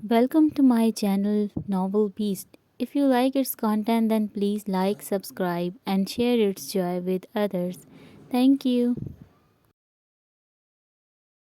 Welcome to my channel Novel Beast. If you like its content, then please like, subscribe, and share its joy with others. Thank you.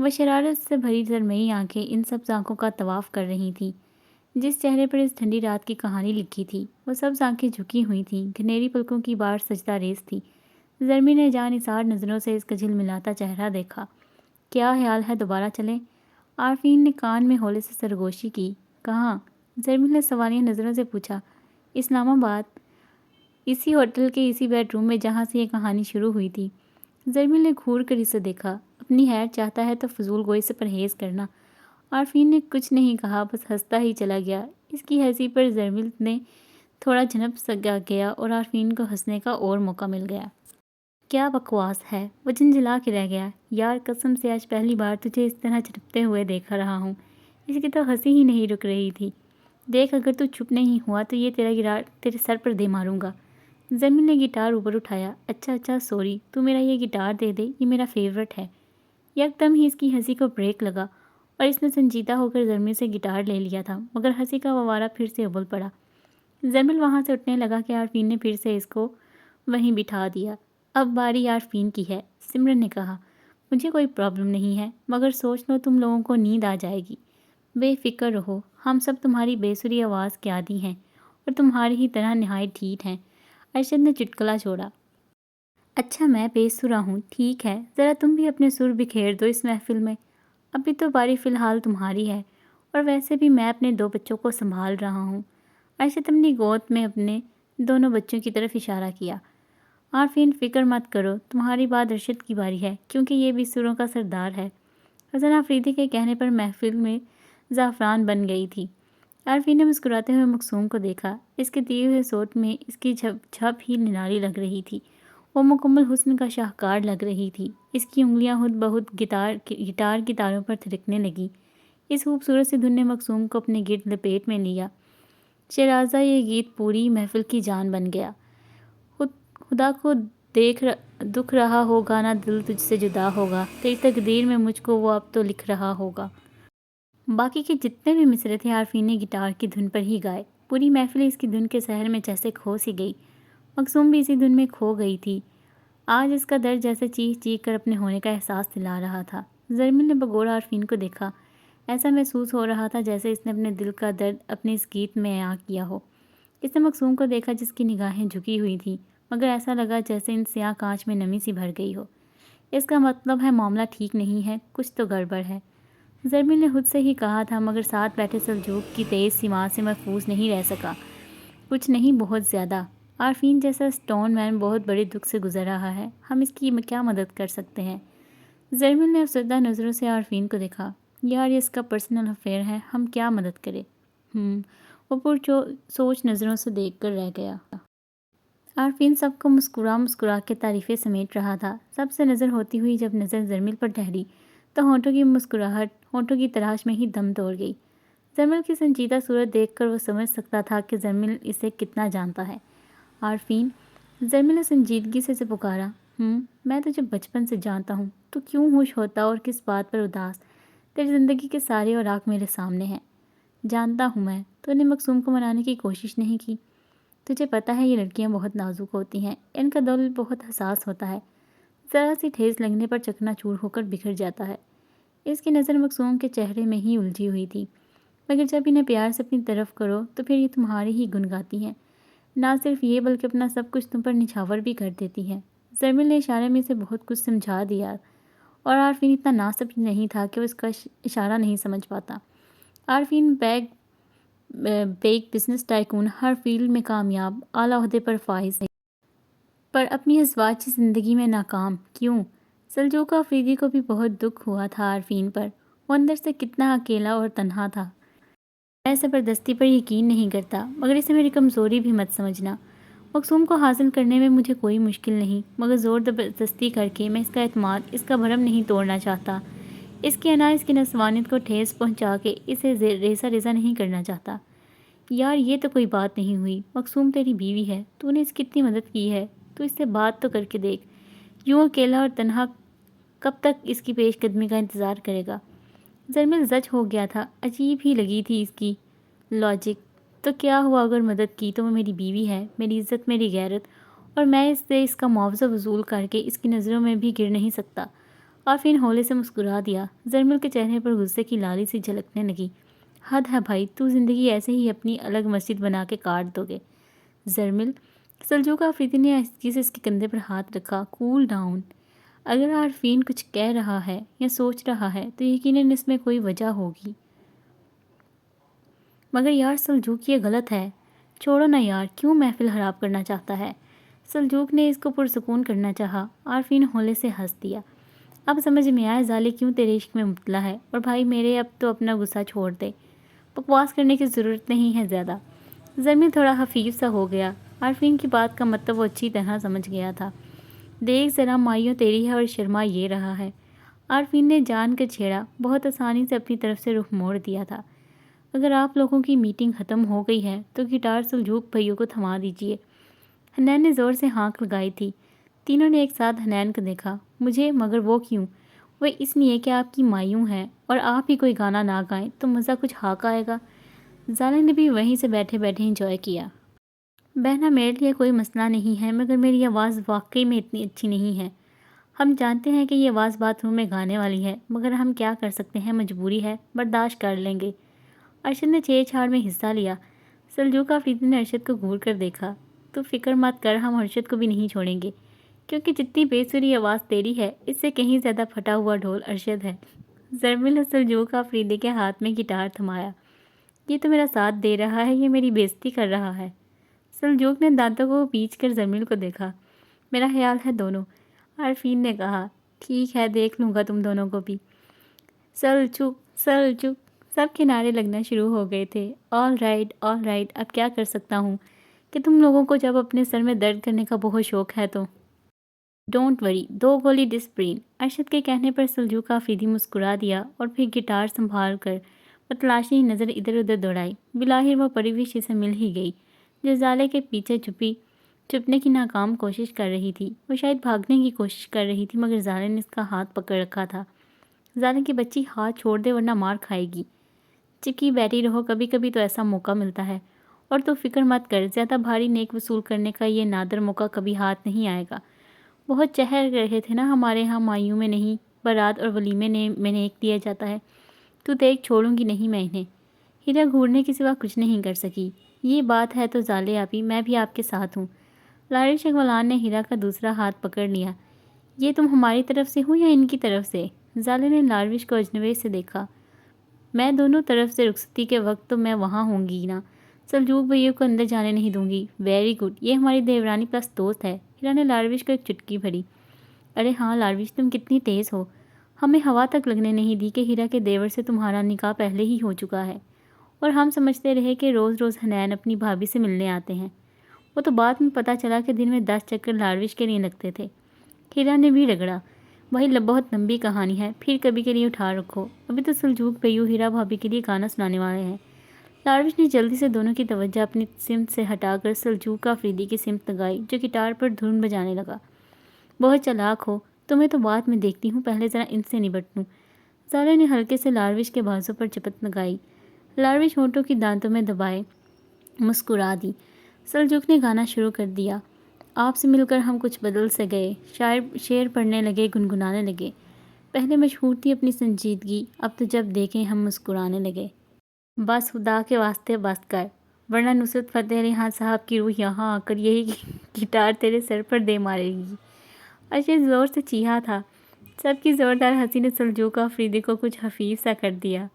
وہ شرارت سے بھری سرمئی آنکھیں ان سبز آنکھوں کا طواف کر رہی تھیں جس چہرے پر اس ٹھنڈی رات کی کہانی لکھی تھی۔ وہ سبز آنکھیں جھکی ہوئی تھیں، گھنیری پلکوں کی بار سجدہ ریز تھی۔ زرمی نے جان نثار نظروں سے اس کا جھلملاتا چہرہ دیکھا۔ کیا خیال ہے دوبارہ چلیں؟ عارفین نے کان میں ہولے سے سرگوشی کی۔ کہاں؟ زرمیل نے سوالیہ نظروں سے پوچھا۔ اسلام آباد، اسی ہوٹل کے اسی بیڈ روم میں جہاں سے یہ کہانی شروع ہوئی تھی۔ زرمیل نے گھور کر اسے دیکھا۔ اپنی خیر چاہتا ہے تو فضول گوئی سے پرہیز کرنا۔ عارفین نے کچھ نہیں کہا، بس ہنستا ہی چلا گیا۔ اس کی ہنسی پر زرمیل نے تھوڑا جھنپ سا گیا اور عارفین کو ہنسنے کا اور موقع مل گیا۔ کیا بکواس ہے؟ وہ جھنجھلا کے رہ گیا۔ یار قسم سے آج پہلی بار تجھے اس طرح جھنپتے ہوئے دیکھ رہا ہوں۔ اس کی تو ہنسی ہی نہیں رک رہی تھی۔ دیکھ اگر تو چپ نہیں ہوا تو یہ تیرا گٹار تیرے سر پر دے ماروں گا۔ زمین نے گٹار اوپر اٹھایا۔ اچھا سوری، تو میرا یہ گٹار دے دے، یہ میرا فیورٹ ہے۔ یکدم ہی اس کی ہنسی کو بریک لگا اور اس نے سنجیدہ ہو کر زرمیل سے گٹار لے لیا تھا، مگر ہنسی کا فوارہ پھر سے ابل پڑا۔ زرمیل وہاں سے اٹھنے لگا کہ عارفین نے پھر سے اس کو وہیں بٹھا دیا۔ اب باری عارفین کی ہے، سمرن نے کہا۔ مجھے کوئی پرابلم نہیں ہے، مگر سوچ لو تم لوگوں کو نیند آ جائے گی۔ بے فکر رہو، ہم سب تمہاری بے سری آواز کے عادی ہیں اور تمہاری ہی طرح نہایت ڈھیٹ ہیں۔ ارشد نے چٹکلا چھوڑا۔ اچھا میں بے سرا ہوں، ٹھیک ہے، ذرا تم بھی اپنے سر بکھیر دو اس محفل میں۔ ابھی تو باری فی الحال تمہاری ہے، اور ویسے بھی میں اپنے 2 بچوں کو سنبھال رہا ہوں۔ ارشد اپنی گود میں اپنے دونوں بچوں کی طرف اشارہ کیا۔ عارفین فکر مت کرو، تمہاری بعد ارشد کی باری ہے، کیونکہ یہ بھی سروں کا سردار ہے۔ حسن آفریدی کے کہنے پر محفل میں زعفران بن گئی تھی۔ عارفین نے مسکراتے ہوئے مقصوم کو دیکھا۔ اس کے دیے ہوئے صوت میں اس کی جھپ ہی نرالی لگ رہی تھی۔ وہ مکمل حسن کا شاہکار لگ رہی تھی۔ اس کی انگلیاں خود بخود گٹار کی تاروں پر تھرکنے لگیں۔ اس خوبصورت سی دھن نے مقصوم کو اپنے گرد لپیٹ میں لیا۔ شہرازہ یہ گیت پوری محفل کی جان بن گیا۔ خدا کو دکھ رہا ہوگا نہ دل تجھ سے جدا ہوگا، تیری تقدیر میں مجھ کو وہ اب تو لکھ رہا ہوگا۔ باقی کے جتنے بھی مصرعے تھے عارفین نے گٹار کی دھن پر ہی گائے۔ پوری محفل اس کی دھن کے سحر میں جیسے کھو سی گئی۔ مقصوم بھی اسی دھن میں کھو گئی تھی۔ آج اس کا درد جیسے چیخ چیخ کر اپنے ہونے کا احساس دلا رہا تھا۔ زرمیل نے بغور عارفین کو دیکھا۔ ایسا محسوس ہو رہا تھا جیسے اس نے اپنے دل کا درد اپنے اس گیت میں عیاں کیا ہو۔ اس نے مقصوم کو دیکھا جس کی نگاہیں جھکی ہوئی تھیں، مگر ایسا لگا جیسے ان سیاہ کانچ میں نمی سی بھر گئی ہو۔ اس کا مطلب ہے معاملہ ٹھیک نہیں ہے، کچھ تو گڑبڑ ہے۔ زرمیل نے خود سے ہی کہا تھا، مگر ساتھ بیٹھے سلجوق کی تیز سماع سے محفوظ نہیں رہ سکا۔ کچھ نہیں، بہت زیادہ۔ عارفین جیسا اسٹون مین بہت بڑے دکھ سے گزر رہا ہے، ہم اس کی کیا مدد کر سکتے ہیں؟ زرمیل نے افسردہ نظروں سے عارفین کو دیکھا۔ یار یہ اس کا پرسنل افیئر ہے، ہم کیا مدد کریں؟ وہ سوچ نظروں سے دیکھ کر رہ گیا۔ عارفین سب کو مسکرا کے تعریفیں سمیٹ رہا تھا۔ سب سے نظر ہوتی ہوئی جب نظر زرمیل پر ٹھہری تو ہونٹوں کی مسکراہٹ ہونٹوں کی تراش میں ہی دم توڑ گئی۔ زرمیل کی سنجیدہ صورت دیکھ کر وہ سمجھ سکتا تھا کہ زرمیل اسے کتنا جانتا ہے۔ عارفین، زرمیل نے سنجیدگی سے پکارا۔ میں تجھے بچپن سے جانتا ہوں، تو کیوں خوش ہوتا اور کس بات پر اداس؟ تیری زندگی کے سارے اوراق میرے سامنے ہیں۔ جانتا ہوں میں، تو نے مقصوم کو منانے کی کوشش نہیں کی؟ تجھے پتہ ہے یہ لڑکیاں بہت نازک ہوتی ہیں، ان کا دل بہت حساس ہوتا ہے، ذرا سی ٹھیس لگنے پر چکنا چور ہو کر بکھر جاتا ہے۔ اس کی نظر مقصوم کے چہرے میں ہی الجھی ہوئی تھی۔ مگر جب انہیں پیار سے اپنی طرف کرو تو پھر یہ تمہاری ہی گنگاتی ہیں، نہ صرف یہ بلکہ اپنا سب کچھ تم پر نچھاور بھی کر دیتی ہیں۔ زرمیل نے اشارے میں سے بہت کچھ سمجھا دیا اور عارفین اتنا ناصب نہیں تھا کہ وہ اس کا اشارہ نہیں سمجھ پاتا۔ عارفین بیگ بزنس ٹائکون، ہر فیلڈ میں کامیاب، اعلیٰ عہدے پر فائز، پر اپنی ازواجی زندگی میں ناکام۔ کیوں؟ سلجوق آفریدی کو بھی بہت دکھ ہوا تھا عارفین پر۔ وہ اندر سے کتنا اکیلا اور تنہا تھا۔ میں زبردستی پر یقین نہیں کرتا، مگر اسے میری کمزوری بھی مت سمجھنا۔ مقصوم کو حاصل کرنے میں مجھے کوئی مشکل نہیں، مگر زور زبردستی کر کے میں اس کا اعتماد، اس کا بھرم نہیں توڑنا چاہتا۔ اس کی انا، اس کی نفسانیت کو ٹھیس پہنچا کے اسے ریزہ نہیں کرنا چاہتا۔ یار یہ تو کوئی بات نہیں ہوئی، مقصوم تیری بیوی ہے، تو نے اس کی اتنی مدد کی ہے، تو اس سے بات تو کر کے دیکھ۔ یوں اکیلا اور تنہا کب تک اس کی پیش قدمی کا انتظار کرے گا؟ زرمیل زج ہو گیا تھا۔ عجیب ہی لگی تھی اس کی لاجک۔ تو کیا ہوا اگر مدد کی تو وہ میری بیوی ہے، میری عزت، میری غیرت، اور میں اس سے اس کا معاوضہ وصول کر کے اس کی نظروں میں بھی گر نہیں سکتا۔ عارفین ہولے سے مسکرا دیا۔ زرمل کے چہرے پر غصے کی لالی سی جھلکنے لگی۔ حد ہے بھائی، تو زندگی ایسے ہی اپنی الگ مسجد بنا کے کاٹ دو گے۔ زرمل، سلجوق آفریدی نے آہستگی سے اس کے کندھے پر ہاتھ رکھا۔ Cool down. اگر عارفین کچھ کہہ رہا ہے یا سوچ رہا ہے تو یقیناً اس میں کوئی وجہ ہوگی، مگر یار سلجوق یہ غلط ہے۔ چھوڑو نا یار، کیوں محفل خراب کرنا چاہتا ہے؟ سلجوق نے اس کو پرسکون کرنا چاہا۔ عارفین ہولے سے ہنس دیا۔ اب سمجھ میں آیا زالے کیوں تیرے عشق میں مبتلا ہے، اور بھائی میرے اب تو اپنا غصہ چھوڑ دے، بکواس کرنے کی ضرورت نہیں ہے زیادہ۔ زمین تھوڑا خفیف سا ہو گیا۔ عارفین کی بات کا مطلب وہ اچھی طرح سمجھ گیا تھا۔ دیکھ ذرا، مائیوں تیری ہے اور شرما یہ رہا ہے۔ عارفین نے جان کر چھیڑا، بہت آسانی سے اپنی طرف سے رخ موڑ دیا تھا۔ اگر آپ لوگوں کی میٹنگ ختم ہو گئی ہے تو گٹار سلجوق بھائیوں کو تھما دیجیے۔ حنین نے زور سے ہانک لگائی تھی۔ تینوں نے ایک ساتھ حنین کو دیکھا۔ مجھے؟ مگر وہ کیوں؟ وہ اس لیے کہ آپ کی مایوں ہیں، اور آپ ہی کوئی گانا نہ گائیں تو مزہ کچھ حاک آئے گا۔ زالے نے بھی وہیں سے بیٹھے بیٹھے انجوائے کیا۔ بہنا میرے لیے کوئی مسئلہ نہیں ہے، مگر میری آواز واقعی میں اتنی اچھی نہیں ہے۔ ہم جانتے ہیں کہ یہ آواز باتھ روم میں گانے والی ہے، مگر ہم کیا کر سکتے ہیں، مجبوری ہے، برداشت کر لیں گے۔ ارشد نے چھیڑ چھاڑ میں حصہ لیا۔ سلجوق آفریدی نے ارشد کو گھور کر دیکھا۔ تو فکر مت کر، ہم ارشد کو بھی نہیں چھوڑیں گے، کیونکہ جتنی بے سری آواز تیری ہے اس سے کہیں زیادہ پھٹا ہوا ڈھول ارشد ہے۔ زرمل نے سلجوق آفریدی کے ہاتھ میں گٹار تھمایا۔ یہ تو میرا ساتھ دے رہا ہے، یہ میری بےزتی کر رہا ہے۔ سلجوق نے دانتوں کو پیچ کر زرمل کو دیکھا۔ میرا خیال ہے دونوں۔ عارفین نے کہا۔ ٹھیک ہے، دیکھ لوں گا تم دونوں کو بھی۔ سلجوق، سلجوق، سب کے نعرے لگنا شروع ہو گئے تھے۔ آل رائٹ، اب کیا کر سکتا ہوں کہ تم لوگوں کو جب اپنے سر میں درد کرنے کا بہت شوق ہے تو ڈونٹ وری، 2 گولی ڈسپرین۔ ارشد کے کہنے پر سلجوق آفریدی مسکرا دیا اور پھر گٹار سنبھال کر متلاشی نظر ادھر ادھر دوڑائی۔ بلاخر وہ پریوش سے مل ہی گئی، جو زالے کے پیچھے چھپنے کی ناکام کوشش کر رہی تھی۔ وہ شاید بھاگنے کی کوشش کر رہی تھی، مگر زالے نے اس کا ہاتھ پکڑ رکھا تھا۔ زالے کی بچی، ہاتھ چھوڑ دے ورنہ مار کھائے گی۔ چپکی بیٹھی رہو، کبھی کبھی تو ایسا موقع ملتا ہے، اور تو فکر مت کر، زیادہ بھاری نیک وصول کرنے کا یہ نادر موقع کبھی ہاتھ نہیں آئے گا۔ بہت چہر رہے تھے نا ہمارے ہاں، مایوں میں نہیں، بارات اور ولیمے میں نیک دیا جاتا ہے۔ تو دیکھ، چھوڑوں گی نہیں میں انہیں۔ ہیرا گھورنے کے سوا کچھ نہیں کر سکی۔ یہ بات ہے تو زالے آپی، میں بھی آپ کے ساتھ ہوں۔ لاریش اقبالان نے ہیرا کا دوسرا ہاتھ پکڑ لیا۔ یہ تم ہماری طرف سے ہو یا ان کی طرف سے؟ زالے نے لاروش کو اجنبی سے دیکھا۔ میں دونوں طرف سے، رخصتی کے وقت تو میں وہاں ہوں گی نا۔ سلجوق بھائیوں کو اندر جانے نہیں دوں گی۔ ویری گڈ، یہ ہماری دیورانی پلس دوست ہے۔ ہیرا نے لاروش کو ایک چٹکی بھری۔ ارے ہاں لاروش، تم کتنی تیز ہو، ہمیں ہوا تک لگنے نہیں دی کہ ہیرا کے دیور سے تمہارا نکاح پہلے ہی ہو چکا ہے، اور ہم سمجھتے رہے کہ روز روز حنین اپنی بھابھی سے ملنے آتے ہیں۔ وہ تو بعد میں پتہ چلا کہ دن میں 10 چکر لاروش کے لیے لگتے تھے۔ ہیرا نے بھی رگڑا۔ وہی بہت لمبی کہانی ہے، پھر کبھی کے لیے اٹھا رکھو، ابھی تو سلجوق بھائیو ہیرا بھابھی کے لیے گانا سنانے والے ہیں۔ لاروش نے جلدی سے دونوں کی توجہ اپنی سمت سے ہٹا کر سلجوق آفریدی کی سمت لگائی، جو گٹار پر دھن بجانے لگا۔ بہت چالاک ہو، تمہیں تو بعد میں دیکھتی ہوں، پہلے ذرا ان سے نبٹ لوں۔ زالے نے ہلکے سے لاروش کے بازو پر چپت لگائی۔ لاروش ہونٹوں کی دانتوں میں دبائے مسکرا دی۔ سلجوق نے گانا شروع کر دیا۔ آپ سے مل کر ہم کچھ بدل سے گئے، شعر پڑھنے لگے، گنگنانے لگے۔ پہلے مشہور تھی اپنی سنجیدگی، اب تو جب دیکھیں ہم مسکرانے لگے۔ بس خدا کے واسطے بس کر، ورنہ نصرت فتح علی خان صاحب کی روح یہاں آ کر یہی گٹار تیرے سر پر دے مارے گی۔ ارشد زور سے چیخا تھا۔ سب کی زوردار ہنسی نے سلجوق آفریدی کو کچھ خفیف سا کر دیا۔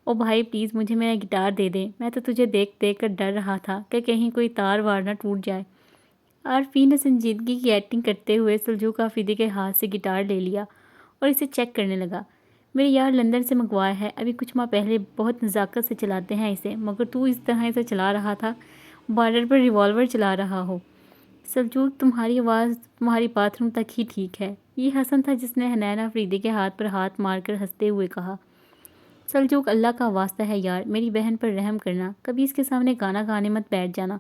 او بھائی پلیز مجھے میرا گٹار دے دے، میں تو تجھے دیکھ دیکھ کر ڈر رہا تھا کہ کہیں کوئی تار وار نہ ٹوٹ جائے۔ عارفین نے سنجیدگی کی ایکٹنگ کرتے ہوئے سلجوق آفریدی کے ہاتھ سے گٹار لے لیا اور اسے چیک کرنے لگا۔ میرے یار لندن سے منگوایا ہے، ابھی کچھ ماہ پہلے، بہت نزاکت سے چلاتے ہیں اسے، مگر تو اس طرح اسے چلا رہا تھا بارڈر پر ریوالور چلا رہا ہو۔ سلجوق تمہاری آواز تمہاری باتھ روم تک ہی ٹھیک ہے۔ یہ حسن تھا جس نے حنین آفریدی کے ہاتھ پر ہاتھ مار کر ہنستے ہوئے کہا۔ سلجوق، اللہ کا واسطہ ہے یار، میری بہن پر رحم کرنا، کبھی اس کے سامنے گانا گانے مت بیٹھ جانا،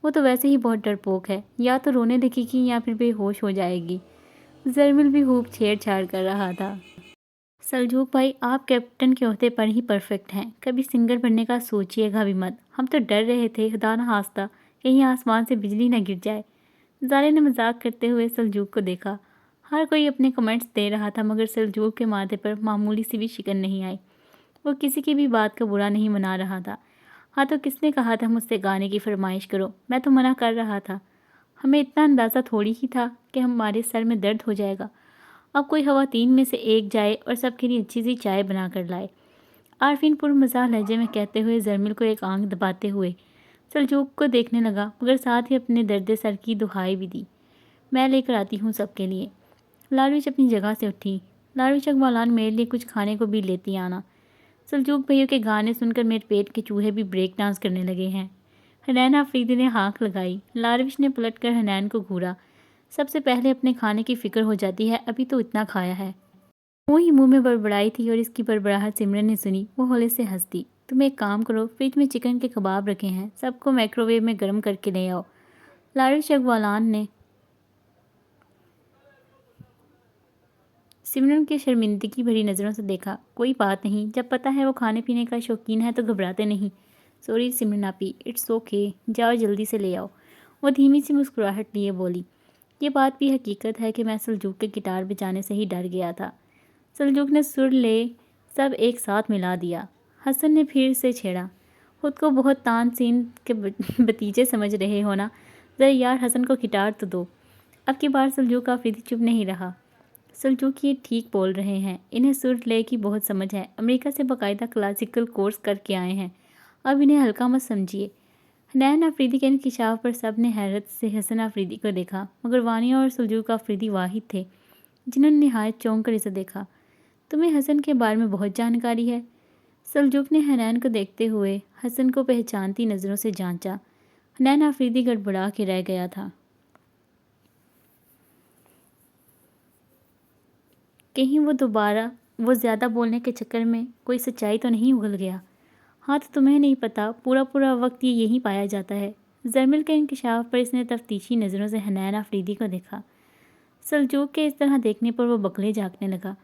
وہ تو ویسے ہی بہت ڈرپوک ہے، یا تو رونے لگے گی یا پھر بے ہوش ہو جائے گی۔ زرمل بھی خوب چھیڑ چھاڑ کر رہا تھا۔ سلجوق بھائی، آپ کیپٹن کے عہدے پر ہی پرفیکٹ ہیں، کبھی سنگر بننے کا سوچئے گا بھی مت، ہم تو ڈر رہے تھے خدا نہ خواستہ کہیں آسمان سے بجلی نہ گر جائے۔ زالے نے مذاق کرتے ہوئے سلجوق کو دیکھا۔ ہر کوئی اپنے کمنٹس دے رہا تھا مگر سلجوق کے ماتھے پر معمولی سی بھی شکن نہیں آئی۔ وہ کسی کی بھی بات کا برا نہیں منا رہا تھا۔ ہاں تو کس نے کہا تھا مجھ سے گانے کی فرمائش کرو؟ میں تو منع کر رہا تھا۔ ہمیں اتنا اندازہ تھوڑی ہی تھا کہ ہمارے سر میں درد ہو جائے گا۔ اب کوئی خواتین میں سے ایک جائے اور سب کے لیے اچھی سی چائے بنا کر لائے، عارفین پر مزاح لہجے میں کہتے ہوئے زرمل کو ایک آنکھ دباتے ہوئے سلجوق کو دیکھنے لگا، مگر ساتھ ہی اپنے درد سر کی دہائی بھی دی۔ میں لے کر آتی ہوں سب کے لیے۔ لارویش اپنی جگہ سے اٹھی۔ لارویش اقبالان میرے لیے کچھ کھانے کو بھی لیتی آنا۔ سلجوق بھائیوں کے گانے سن کر میرے پیٹ کے چوہے بھی بریک ڈانس کرنے لگے ہیں۔ حنین آفریدی نے ہانک لگائی۔ لارویش نے پلٹ کر حنین کو گھورا۔ سب سے پہلے اپنے کھانے کی فکر ہو جاتی ہے، ابھی تو اتنا کھایا ہے۔ منہ ہی منہ میں بڑبڑائی تھی اور اس کی بڑبڑاہٹ سمرن نے سنی۔ وہ ہولے سے ہنس دی۔ تم ایک کام کرو، فریج میں چکن کے کباب رکھے ہیں، سب کو مائکرو ویو میں گرم کر کے لے آؤ۔ لارویش اقبالان نے سمرن کے شرمندگی بھری نظروں سے دیکھا۔ کوئی بات نہیں، جب پتہ ہے وہ کھانے پینے کا شوقین ہے تو گھبراتے نہیں۔ سوری سمرن آپی، اٹس اوکے، جاؤ جلدی سے لے آؤ۔ وہ دھیمی سی مسکراہٹ لیے بولی۔ یہ بات بھی حقیقت ہے کہ میں سلجوق کے گٹار بجانے سے ہی ڈر گیا تھا۔ سلجوق نے سر لے سب ایک ساتھ ملا دیا۔ حسن نے پھر سے چھیڑا۔ خود کو بہت تان سین کے بتیجے سمجھ رہے ہو نا؟ ذرا یار حسن کو گٹار تو دو۔ اب کی بار سلجوق آفریدی چپ نہیں رہا۔ سلجوق یہ ٹھیک بول رہے ہیں، انہیں سر لے کی بہت سمجھ ہے، امریکہ سے باقاعدہ کلاسیکل کورس کر کے آئے ہیں، اب انہیں ہلکا مت سمجھیے۔ حنین آفریدی کے انکشاف پر سب نے حیرت سے حسن آفریدی کو دیکھا، مگر وانیہ اور سلجوق آفریدی واحد تھے جنہوں نے نہایت چونک کر اسے دیکھا۔ تمہیں حسن کے بارے میں بہت جانکاری ہے؟ سلجوق نے حنین کو دیکھتے ہوئے حسن کو پہچانتی نظروں سے جانچا۔ حنین آفریدی گڑبڑا کے رہ گیا تھا۔ کہیں وہ زیادہ بولنے کے چکر میں کوئی سچائی تو نہیں اگل گیا؟ ہاں تو تمہیں نہیں پتا، پورا وقت یہ یہی پایا جاتا ہے۔ زرمل کے انکشاف پر اس نے تفتیشی نظروں سے حنین آفریدی کو دیکھا۔ سلجوق کے اس طرح دیکھنے پر وہ بکلے جھانکنے لگا۔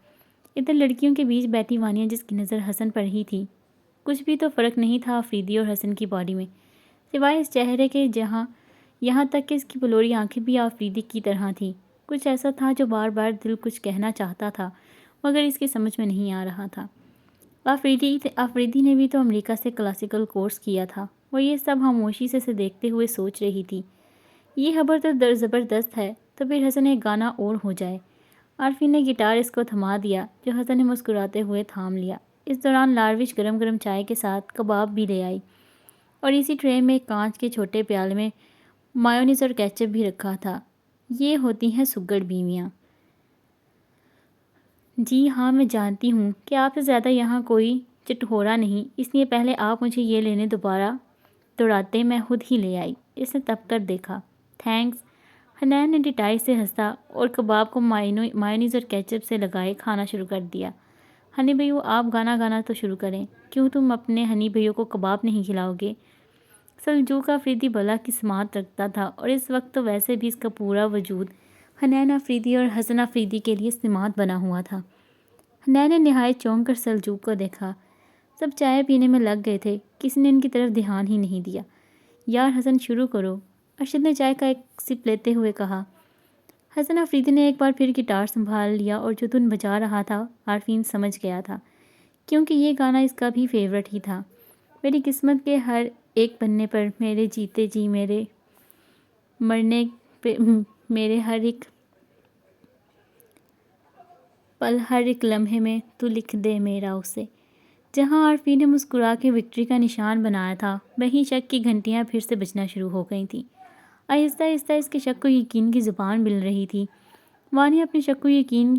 ادھر لڑکیوں کے بیچ بیٹھی وانیہ جس کی نظر حسن پر ہی تھی۔ کچھ بھی تو فرق نہیں تھا آفریدی اور حسن کی باڈی میں، سوائے اس چہرے کے، یہاں تک کہ اس کی بلوری آنکھیں بھی آفریدی کی طرح تھیں۔ کچھ ایسا تھا جو بار بار دل کچھ کہنا چاہتا تھا مگر اس کی سمجھ میں نہیں آ رہا تھا۔ آفریدی نے بھی تو امریکہ سے کلاسیکل کورس کیا تھا۔ وہ یہ سب خاموشی سے اسے دیکھتے ہوئے سوچ رہی تھی۔ یہ خبر تو زبردست ہے، تو پھر حسن ایک گانا اور ہو جائے۔ عارفین نے گٹار اس کو تھما دیا جو حسن نے مسکراتے ہوئے تھام لیا۔ اس دوران لارویش گرم گرم چائے کے ساتھ کباب بھی لے آئی اور اسی ٹرے میں ایک کانچ کے چھوٹے پیالے میں مایونیز اور کیچپ بھی رکھا تھا۔ یہ ہوتی ہیں سگڑ بیویاں۔ جی ہاں، میں جانتی ہوں کہ آپ سے زیادہ یہاں کوئی چٹخورا نہیں، اس لیے پہلے آپ مجھے یہ لینے دوڑاتے میں خود ہی لے آئی۔ اس نے تپ کر دیکھا۔ تھینکس۔ حنین نے ڈٹائی سے ہنسا اور کباب کو مایونیز اور کیچپ سے لگائے کھانا شروع کر دیا۔ ہنی بھائیو، آپ گانا تو شروع کریں۔ کیوں تم اپنے ہنی بھائیوں کو کباب نہیں کھلاؤ گے؟ سلجوق آفریدی بلا کی سماعت رکھتا تھا اور اس وقت تو ویسے بھی اس کا پورا وجود حنین آفریدی اور حسن آفریدی کے لیے سماعت بنا ہوا تھا۔ حنین نے نہایت چونک کر سلجوق کو دیکھا۔ سب چائے پینے میں لگ گئے تھے، کسی نے ان کی طرف دھیان ہی نہیں دیا۔ یار حسن شروع کرو، ارشد نے چائے کا ایک سپ لیتے ہوئے کہا۔ حسن آفریدی نے ایک بار پھر گٹار سنبھال لیا اور جو دھن بجا رہا تھا عارفین سمجھ گیا تھا، کیونکہ یہ گانا اس کا بھی فیورٹ ہی تھا۔ میری قسمت کے ہر ایک پنے پر، میرے جیتے جی میرے مرنے پہ، میرے ہر ایک پل، ہر ایک لمحے میں تو لکھ دے میرا اسے۔ جہاں عارفین نے مسکرا کے وکٹری کا نشان بنایا تھا، وہیں شک کی گھنٹیاں پھر سے بجنا شروع ہو گئی تھیں۔ آہستہ آہستہ اس کے شک و یقین کی زبان مل رہی تھی۔ وانیہ اپنے شک و یقین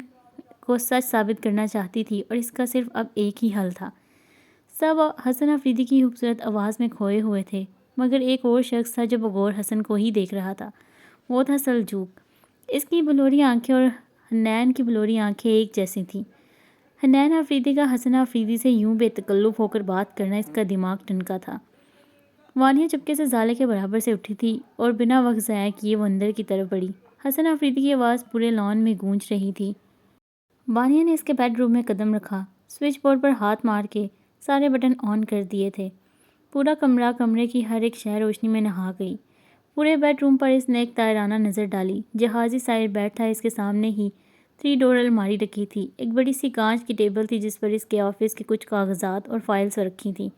کو سچ ثابت کرنا چاہتی تھی اور اس کا صرف اب ایک ہی حل تھا۔ سب حسن آفریدی کی خوبصورت آواز میں کھوئے ہوئے تھے، مگر ایک اور شخص تھا جو بغور حسن کو ہی دیکھ رہا تھا۔ وہ تھا سلجوق۔ اس کی بلوری آنکھیں اور حنین کی بلوری آنکھیں ایک جیسی تھیں۔ حنین آفریدی کا حسن آفریدی سے یوں بے تکلف ہو کر بات کرنا اس کا دماغ ٹنکا تھا۔ وانیہ چپکے سے زالے کے برابر سے اٹھی تھی اور بنا وقت ضائع کیے وہ اندر کی طرف بڑھی۔ حسن آفریدی کی آواز پورے لان میں گونج رہی تھی۔ وانیہ نے اس کے بیڈ روم میں قدم رکھا، سوئچ بورڈ پر ہاتھ مار کے سارے بٹن آن کر دیے تھے۔ پورا کمرے کی ہر ایک شے روشنی میں نہا گئی۔ پورے بیڈ روم پر اس نے ایک طائرانہ نظر ڈالی۔ جہازی سائر بیٹھ تھا اس کے سامنے ہی 3 ڈور الماری رکھی تھی۔ ایک بڑی سی کانچ کی ٹیبل تھی جس پر اس کے آفس کے کچھ کاغذات اور فائلز رکھی تھیں۔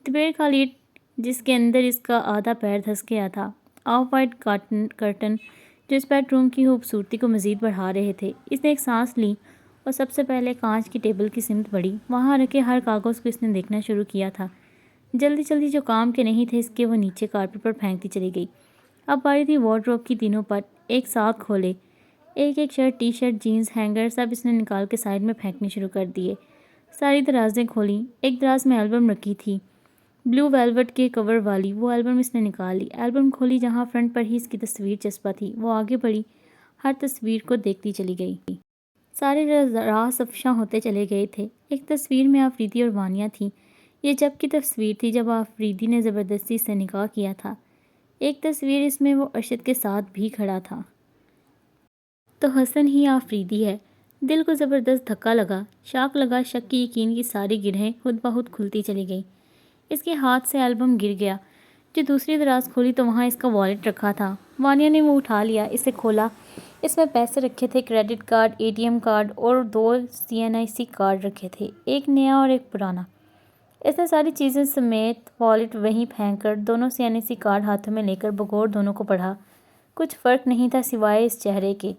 دوپہر کا لیٹ جس کے اندر اس کا آدھا پیر دھس گیا تھا۔ آف وائٹ کرٹن جو اس بیڈ روم کی خوبصورتی کو مزید بڑھا رہے تھے۔ اس نے ایک سانس لی اور سب سے پہلے کانچ کی ٹیبل کی سمت بڑھی۔ وہاں رکھے ہر کاغذ کو اس نے دیکھنا شروع کیا تھا۔ جلدی جلدی جو کام کے نہیں تھے اس کے وہ نیچے کارپٹ پر پھینکتی چلی گئی۔ اب باری تھی وارڈروب کی تینوں پر ایک ساتھ کھولے۔ ایک ایک shirt, T shirt, jeans, hanger سب اس نے نکال کے سائڈ میں پھینکنے شروع کر دیے۔ ساری درازیں کھولیں۔ ایک دراز میں البم رکھی تھی، بلو ویلوٹ کے کور والی، وہ البم اس نے نکال لی۔ البم کھولی جہاں فرنٹ پر ہی اس کی تصویر چسپاں تھی۔ وہ آگے بڑھی، ہر تصویر کو دیکھتی چلی گئی۔ سارے راز افشاں ہوتے چلے گئے تھے۔ ایک تصویر میں آفریدی اور وانیہ تھی۔ یہ جب کی تصویر تھی جب آفریدی نے زبردستی سے نکاح کیا تھا۔ ایک تصویر اس میں وہ ارشد کے ساتھ بھی کھڑا تھا۔ تو حسن ہی آفریدی ہے۔ دل کو زبردست دھکا لگا، شاک لگا، شک کی یقین کی ساری گرہیں خود بخود کھلتی چلی گئیں۔ اس کے ہاتھ سے البم گر گیا۔ جو دوسری دراز کھولی تو وہاں اس کا والیٹ رکھا تھا۔ وانیہ نے وہ اٹھا لیا، اسے کھولا۔ اس میں پیسے رکھے تھے، credit card, A T M card اور 2 CNIC کارڈ رکھے تھے، ایک نیا اور ایک پرانا۔ اس نے ساری چیزیں سمیت والیٹ وہیں پھینک کر دونوں CNIC کارڈ ہاتھوں میں لے کر بغور دونوں کو پڑھا۔ کچھ فرق نہیں تھا سوائے اس چہرے کے۔